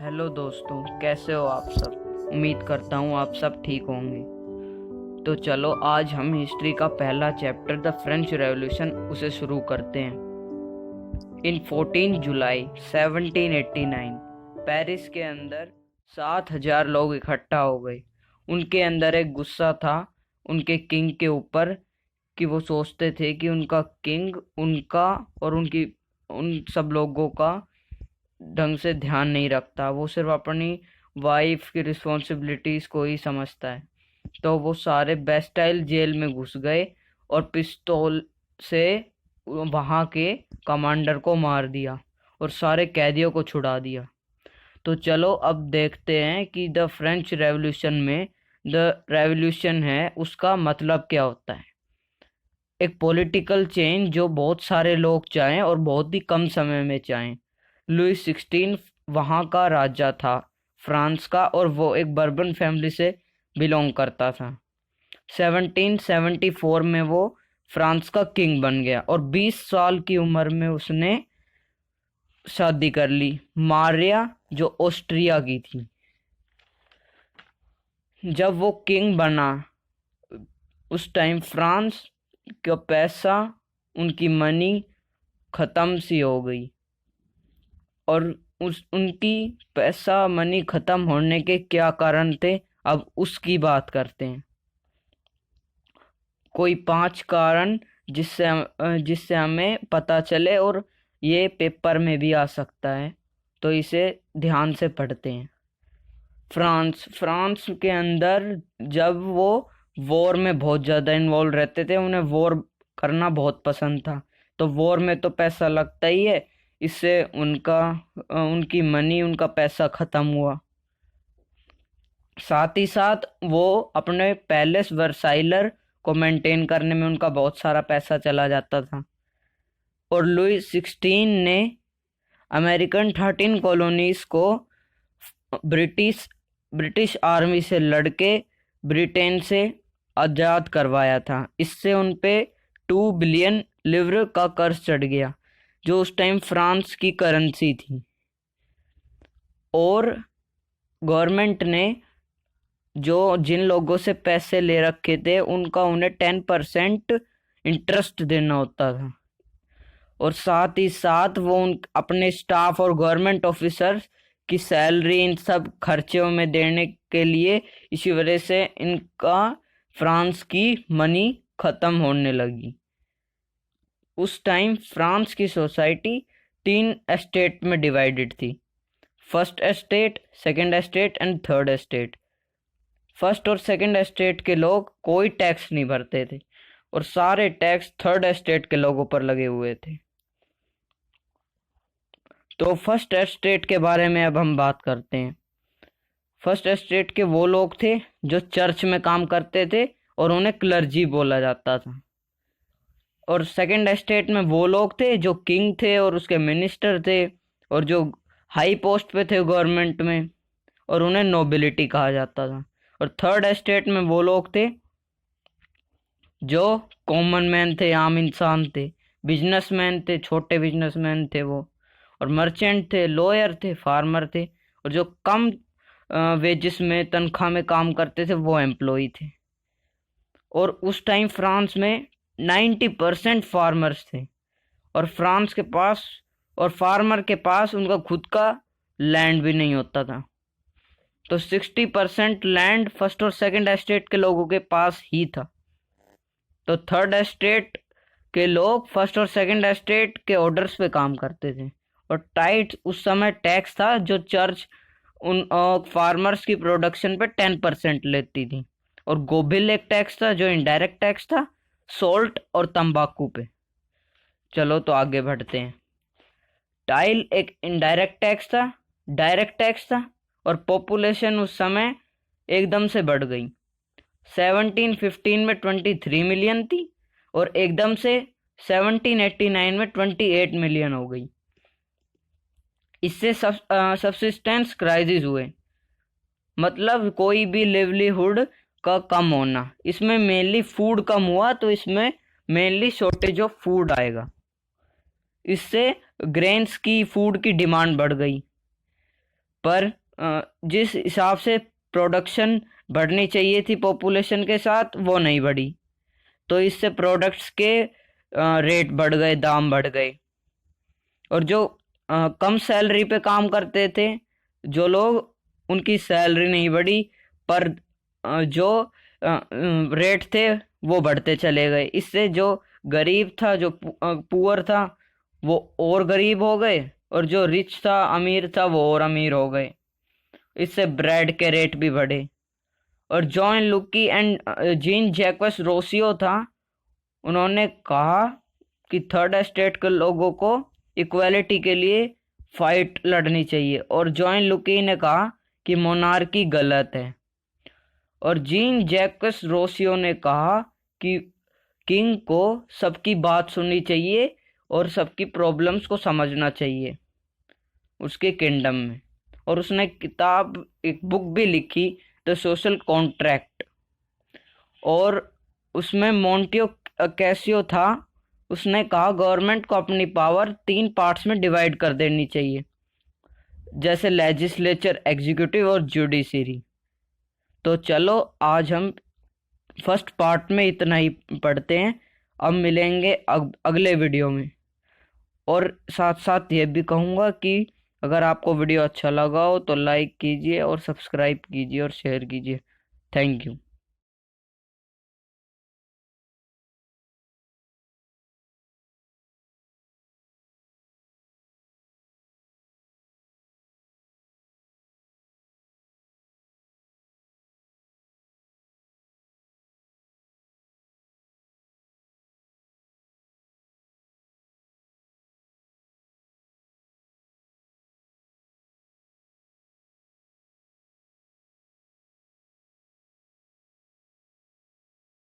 Hello दोस्तों, कैसे हो आप सब। उम्मीद करता हूँ आप सब ठीक होंगे। तो चलो आज हम हिस्ट्री का पहला चैप्टर द फ्रेंच रेवोल्यूशन उसे शुरू करते हैं। इन 14 जुलाई 1789 पेरिस के अंदर 7,000 लोग इकट्ठा हो गए। उनके अंदर एक गुस्सा था उनके किंग के ऊपर कि वो सोचते थे कि उनका किंग उनका और उन सब लोगों का ढंग से ध्यान नहीं रखता। वो सिर्फ अपनी वाइफ की रिस्पॉन्सिबिलिटीज को ही समझता है। तो वो सारे बेस्टाइल जेल में घुस गए और पिस्तौल से वहाँ के कमांडर को मार दिया और सारे कैदियों को छुड़ा दिया। तो चलो अब देखते हैं कि द फ्रेंच रेवोल्यूशन में द रेवोल्यूशन है उसका मतलब क्या होता है। एक पॉलिटिकल चेंज जो बहुत सारे लोग चाहें और बहुत ही कम समय में चाहें। लुई 16 वहाँ का राजा था फ्रांस का, और वो एक बर्बन फैमिली से बिलोंग करता था। 1774 में वो फ्रांस का किंग बन गया और 20 साल की उम्र में उसने शादी कर ली मारिया, जो ऑस्ट्रिया की थी। जब वो किंग बना उस टाइम फ्रांस का पैसा, उनकी मनी ख़त्म सी हो गई। और उनकी पैसा मनी ख़त्म होने के क्या कारण थे, अब उसकी बात करते हैं। कोई 5 कारण जिससे हमें पता चले और ये पेपर में भी आ सकता है, तो इसे ध्यान से पढ़ते हैं। फ्रांस के अंदर जब वो वॉर में बहुत ज़्यादा इन्वॉल्व रहते थे, उन्हें वॉर करना बहुत पसंद था। तो वॉर में तो पैसा लगता ही है, इससे उनकी मनी, उनका पैसा ख़त्म हुआ। साथ ही साथ वो अपने पैलेस वर्साइलर को मेंटेन करने में उनका बहुत सारा पैसा चला जाता था। और लुई 16 ने अमेरिकन 13 कॉलोनीज को ब्रिटिश आर्मी से लड़के ब्रिटेन से आज़ाद करवाया था। इससे उन पे 2 बिलियन लिव्र का कर्ज चढ़ गया, जो उस टाइम फ्रांस की करेंसी थी। और गवर्नमेंट ने जिन लोगों से पैसे ले रखे थे उनका उन्हें 10% इंटरेस्ट देना होता था। और साथ ही साथ वो अपने स्टाफ और गवर्नमेंट ऑफिसर्स की सैलरी इन सब खर्चों में देने के लिए, इसी वजह से इनका फ्रांस की मनी ख़त्म होने लगी। उस टाइम फ्रांस की सोसाइटी 3 एस्टेट में डिवाइडेड थी। First estate, second estate and third estate. First और सेकंड एस्टेट के लोग कोई टैक्स नहीं भरते थे और सारे टैक्स थर्ड एस्टेट के लोगों पर लगे हुए थे। तो फर्स्ट एस्टेट के बारे में अब हम बात करते हैं। फर्स्ट एस्टेट के वो लोग थे जो चर्च में काम करते थे और उन्हें क्लर्जी बोला जाता था। और सेकंड एस्टेट में वो लोग थे जो किंग थे और उसके मिनिस्टर थे और जो हाई पोस्ट पे थे गवर्नमेंट में, और उन्हें नोबिलिटी कहा जाता था। और थर्ड एस्टेट में वो लोग थे जो कॉमन मैन थे, आम इंसान थे, बिजनेसमैन थे, छोटे बिजनेसमैन थे वो, और मर्चेंट थे, लॉयर थे, फार्मर थे, और जो कम वेजिस में, तनख्वाह में काम करते थे वो एम्प्लॉय थे। और उस टाइम फ्रांस में 90% फार्मर्स थे और फार्मर के पास उनका खुद का लैंड भी नहीं होता था। तो 60% लैंड फर्स्ट और सेकंड एस्टेट के लोगों के पास ही था। तो थर्ड एस्टेट के लोग फर्स्ट और सेकंड एस्टेट के ऑर्डर्स पे काम करते थे। और टाइट उस समय टैक्स था जो चर्च उन फार्मर्स की प्रोडक्शन पे 10% लेती थी। और गोबिल एक टैक्स था जो इनडायरेक्ट टैक्स था सॉल्ट और तंबाकू पे। चलो तो आगे बढ़ते हैं। टाइल एक इनडायरेक्ट टैक्स था, डायरेक्ट टैक्स था, और पॉपुलेशन उस समय एकदम से बढ़ गई। 1715 में 23 मिलियन थी और एकदम से 1789 में 28 मिलियन हो गई। इससे सब्सिस्टेंस क्राइसिस हुए, मतलब कोई भी लिवलीहुड का कम होना। इसमें मेनली फूड कम हुआ, तो इसमें मेनली शॉर्टेज ऑफ फूड आएगा। इससे ग्रेन्स की, फूड की डिमांड बढ़ गई। पर जिस हिसाब से प्रोडक्शन बढ़नी चाहिए थी पॉपुलेशन के साथ वो नहीं बढ़ी, तो इससे प्रोडक्ट्स के रेट बढ़ गए, दाम बढ़ गए। और जो कम सैलरी पे काम करते थे जो लोग, उनकी सैलरी नहीं बढ़ी, पर जो रेट थे वो बढ़ते चले गए। इससे जो गरीब था, जो पुअर था, वो और गरीब हो गए, और जो रिच था, अमीर था, वो और अमीर हो गए। इससे ब्रेड के रेट भी बढ़े। और जॉन लुकी एंड जीन जैक्वस रोसियो था, उन्होंने कहा कि थर्ड एस्टेट के लोगों को इक्वालिटी के लिए फाइट लड़नी चाहिए, और जॉन लुकी ने कहा कि मोनार्की गलत है। और जीन जैक्वस रोसियो ने कहा कि किंग को सबकी बात सुननी चाहिए और सबकी प्रॉब्लम्स को समझना चाहिए उसके किंगडम में। और उसने किताब, एक बुक भी लिखी, द सोशल कॉन्ट्रैक्ट। और उसमें मोंटियो कैसियो था, उसने कहा गवर्नमेंट को अपनी पावर 3 पार्ट्स में डिवाइड कर देनी चाहिए, जैसे लेजिस्लेचर, एग्जीक्यूटिव और जुडिशरी। तो चलो आज हम फर्स्ट पार्ट में इतना ही पढ़ते हैं। अब मिलेंगे अगले वीडियो में। और साथ साथ ये भी कहूँगा कि अगर आपको वीडियो अच्छा लगा हो तो लाइक कीजिए और सब्सक्राइब कीजिए और शेयर कीजिए। Thank you.